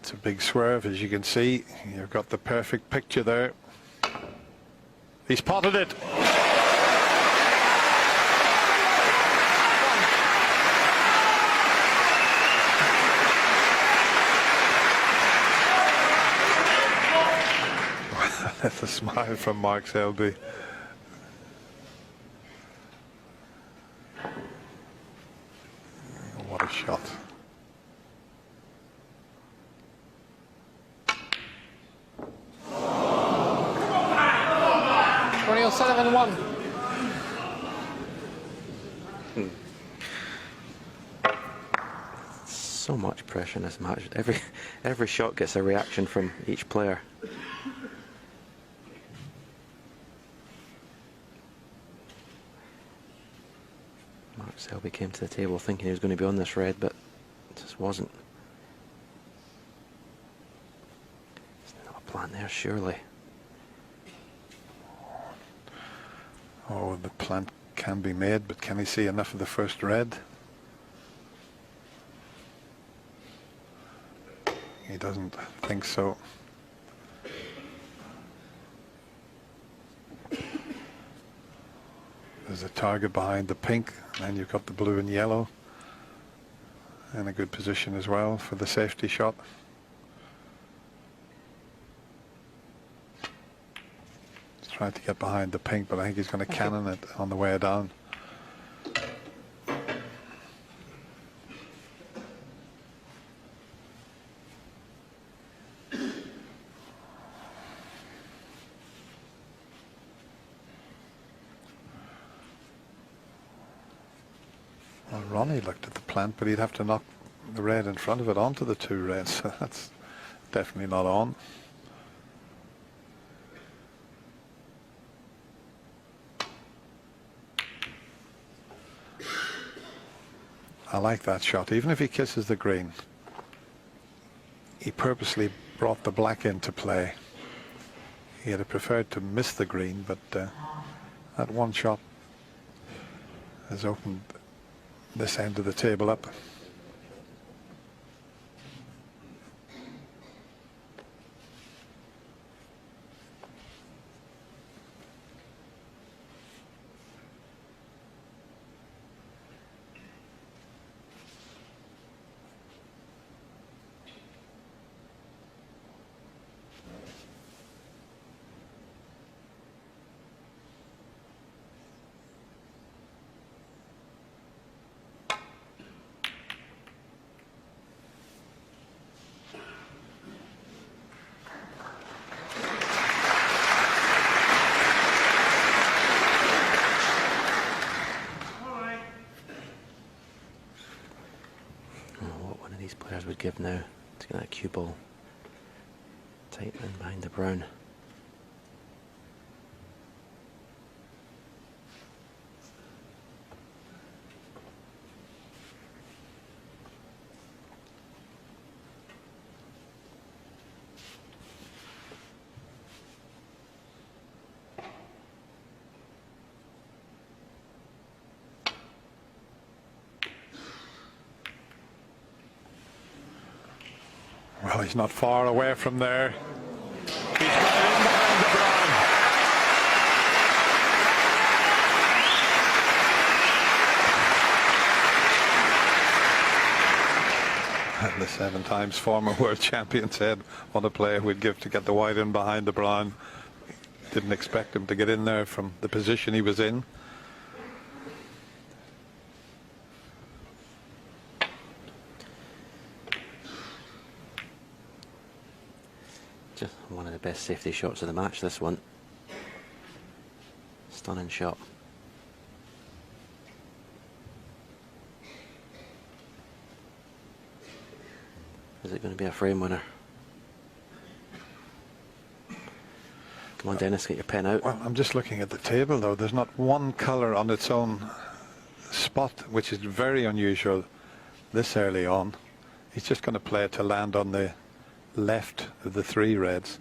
It's a big swerve, as you can see. You've got the perfect picture there. He's potted it. That's a smile from Mark Shelby. What a shot. Ronnie, Sullivan 1. So much pressure in this match. Every shot gets a reaction from each player. Mark Selby came to the table thinking he was going to be on this red, but it just wasn't. There's not a plan there, surely. Oh, the plan can be made, but can he see enough of the first red? He doesn't think so. There's a target behind the pink, and then you've got the blue and yellow in a good position as well for the safety shot. He's trying to get behind the pink, but I think he's going to cannon it on the way down. Well, Ronnie looked at the plant, but he'd have to knock the red in front of it onto the two reds, so that's definitely not on. I like that shot, even if he kisses the green. He purposely brought the black into play. He'd have preferred to miss the green, but that one shot has opened this end of the table up. These players would give now to get that cue ball tight in behind the brown. Well, he's not far away from there. He's got in behind the brown. And the 7 times former world champion said what a player would give to get the white in behind the brown. Didn't expect him to get in there from the position he was in. Just one of the best safety shots of the match, this one. Stunning shot. Is it going to be a frame winner? Come on, Dennis, get your pen out. Well, I'm just looking at the table, though. There's not one colour on its own spot, which is very unusual this early on. He's just going to play it to land on the left of the 3 reds.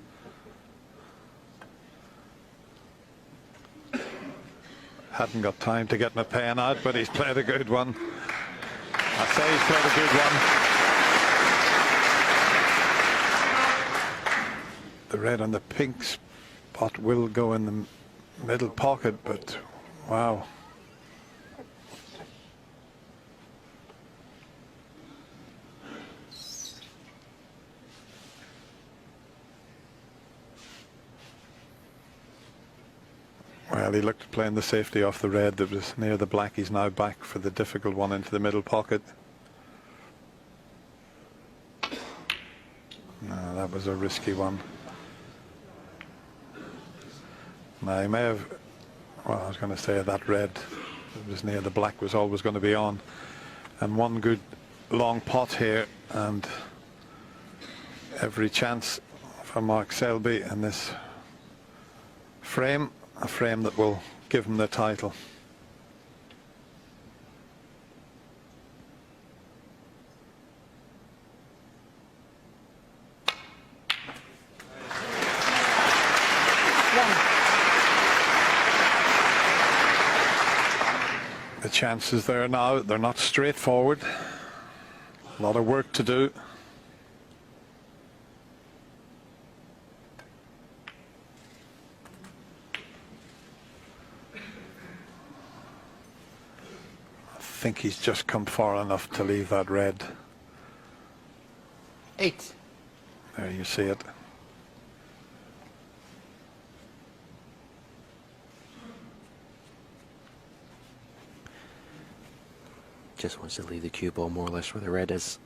Hadn't got time to get my pen out, but he's played a good one. I say he's played a good one. The red on the pink spot will go in the middle pocket, but wow. Well, he looked at playing the safety off the red that was near the black. He's now back for the difficult one into the middle pocket. No, that was a risky one. Now, he may have, well, I was going to say that red that was near the black was always going to be on. And one good long pot here, and every chance for Mark Selby in this frame. A frame that will give him the title. The chances there now, they're not straightforward. A lot of work to do. I think he's just come far enough to leave that red. 8. There you see it. Just wants to leave the cue ball more or less where the red is.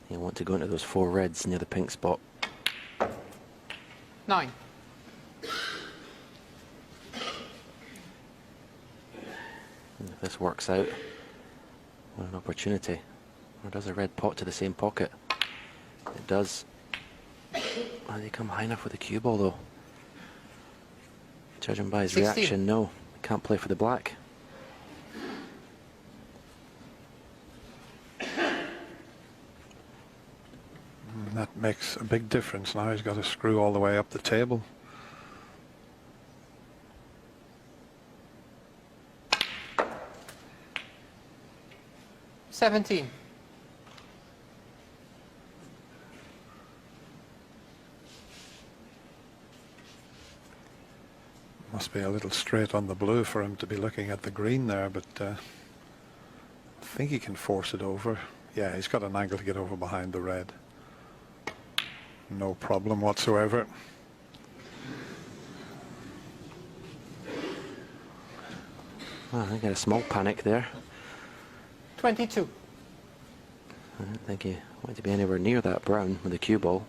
You want to go into those 4 reds near the pink spot. 9. And if this works out, what an opportunity. Or does a red pot to the same pocket? It does. Oh, they come high enough with the cue ball though. Judging by his 16. reaction, no. Can't play for the black. And that makes a big difference. Now he's got to screw all the way up the table. $17. Must be a little straight on the blue for him to be looking at the green there, but I think he can force it over. Yeah, he's got an angle to get over behind the red. No problem whatsoever. Well, I got a small panic there. 22. I don't think he wanted to be anywhere near that brown with the cue ball.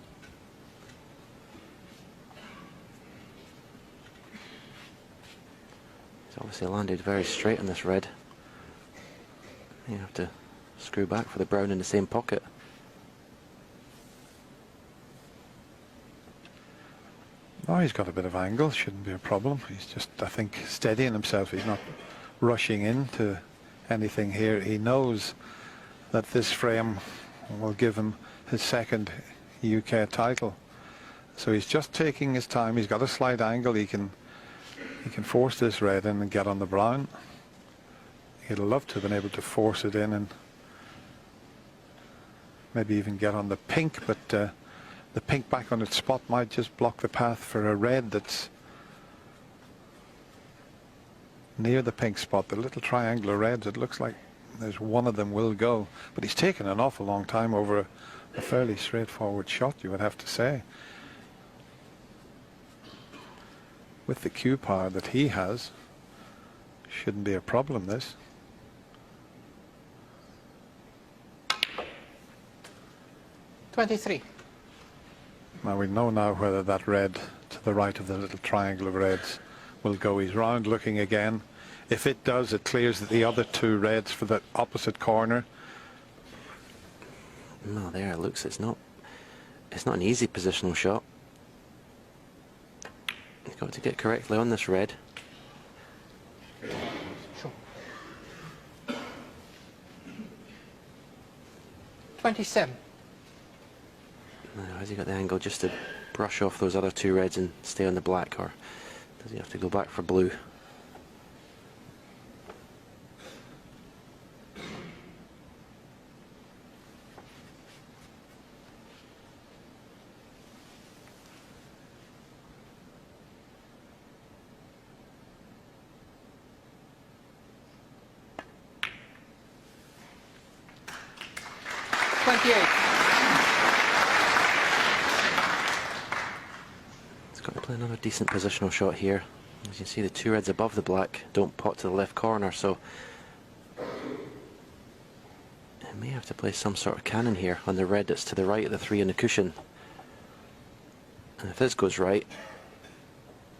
He's obviously landed very straight on this red. You have to screw back for the brown in the same pocket. Oh, he's got a bit of angle, shouldn't be a problem. He's just, I think, steadying himself. He's not rushing into anything here. He knows that this frame will give him his second UK title. So he's just taking his time. He's got a slight angle. He can force this red in and get on the brown. He'd love to have been able to force it in and maybe even get on the pink, but the pink back on its spot might just block the path for a red that's near the pink spot. The little triangular reds, it looks like there's one of them will go, but he's taken an awful long time over a fairly straightforward shot, you would have to say. With the cue power that he has, shouldn't be a problem, this. $23. Now we know now whether that red to the right of the little triangle of reds will go. He's round looking again. If it does, it clears the other 2 reds for the opposite corner. No, there it looks. It's not an easy positional shot. You've got to get correctly on this red. Sure. 27. Now, has he got the angle just to brush off those other 2 reds and stay on the black, or does he have to go back for blue? 28. He's got to play another decent positional shot here. As you can see, the two reds above the black don't pot to the left corner, so he may have to play some sort of cannon here on the red that's to the right of the three on the cushion. And if this goes right,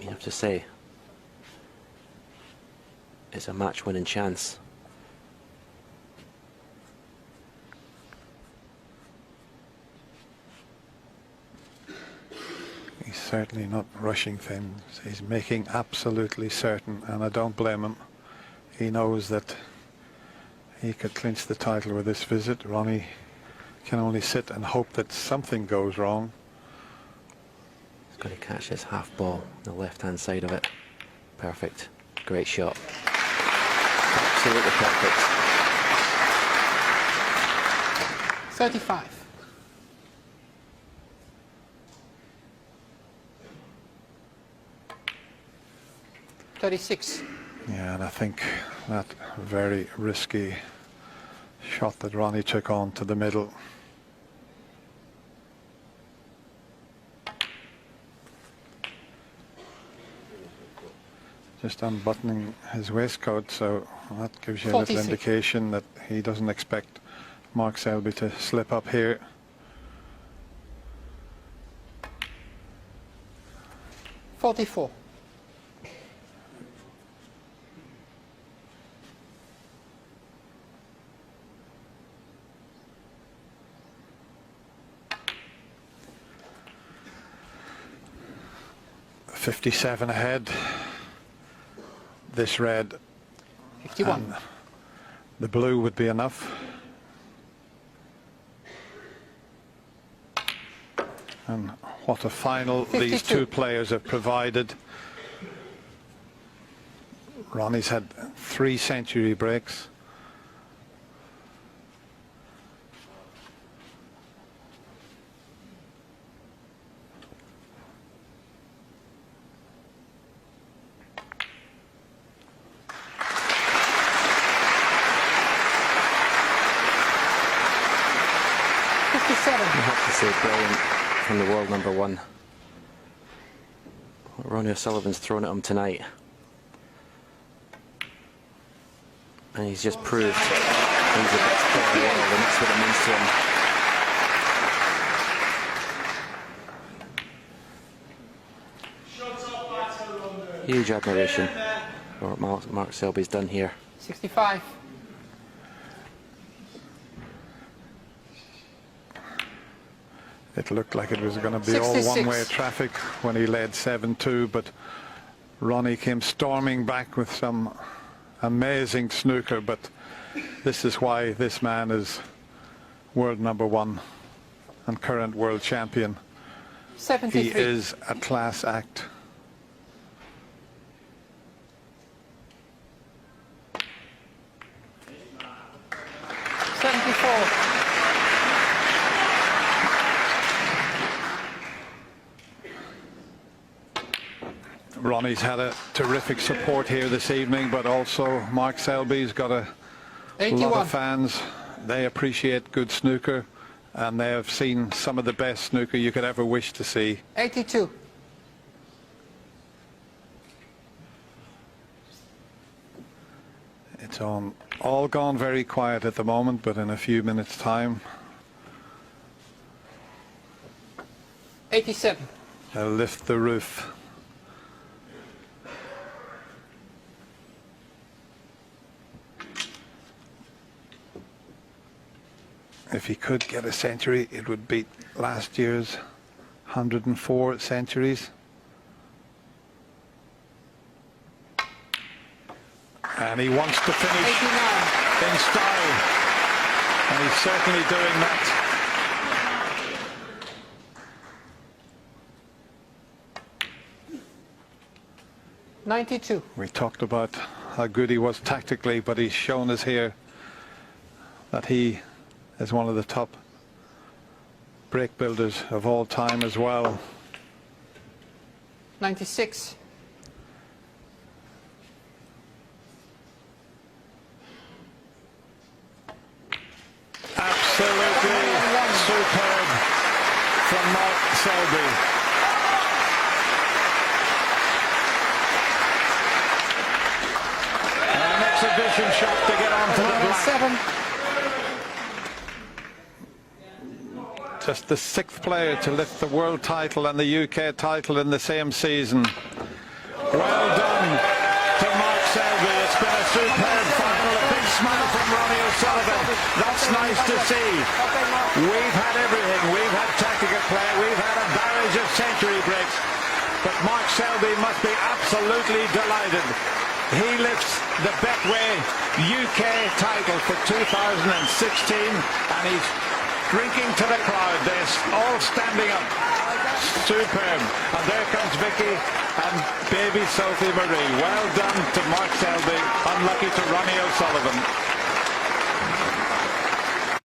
you have to say it's a match-winning chance. He's certainly not rushing things. He's making absolutely certain, and I don't blame him. He knows that he could clinch the title with this visit. Ronnie can only sit and hope that something goes wrong. He's got to catch this half ball on the left-hand side of it. Perfect. Great shot. Absolutely perfect. 35. Yeah, and I think that very risky shot that Ronnie took on to the middle. Just unbuttoning his waistcoat, so that gives you a little 46. indication that he doesn't expect Mark Selby to slip up here. $44. $57 ahead. This red 51. and the blue would be enough. And what a final 52. these two players have provided. Ronnie's had 3 century breaks. I have to say, brilliant from the world number one. What Ronnie O'Sullivan's thrown at him tonight. And he's just proved he's the best player in the world, and that's what it means to him. Huge admiration for what Mark Selby's done here. 65. It looked like it was going to be all 66. one-way traffic when he led 7-2, but Ronnie came storming back with some amazing snooker. But this is why this man is world number one and current world champion. 73. He is a class act. Ronnie's had a terrific support here this evening, but also Mark Selby's got a 81. lot of fans. They appreciate good snooker, and they have seen some of the best snooker you could ever wish to see. 82. It's all gone very quiet at the moment, but in a few minutes' time, 87. they'll lift the roof. If he could get a century, it would beat last year's 104 centuries. And he wants to finish 89. in style. And he's certainly doing that. $92. We talked about how good he was tactically, but he's shown us here that he is one of the top break builders of all time as well. 96. Absolutely Superb from Mark Selby. An exhibition shot to get onto the black. 7. Just the 6th player to lift the world title and the UK title in the same season. Well done to Mark Selby. It's been a superb final. A big smile from Ronnie O'Sullivan. That's nice to see. We've had everything. We've had tactical play. We've had a barrage of century breaks. But Mark Selby must be absolutely delighted. He lifts the Betway UK title for 2016 and he's drinking to the crowd. They're all standing up. Superb. And there comes Vicky and baby Sophie Marie. Well done to Mark Selby. Unlucky to Ronnie O'Sullivan.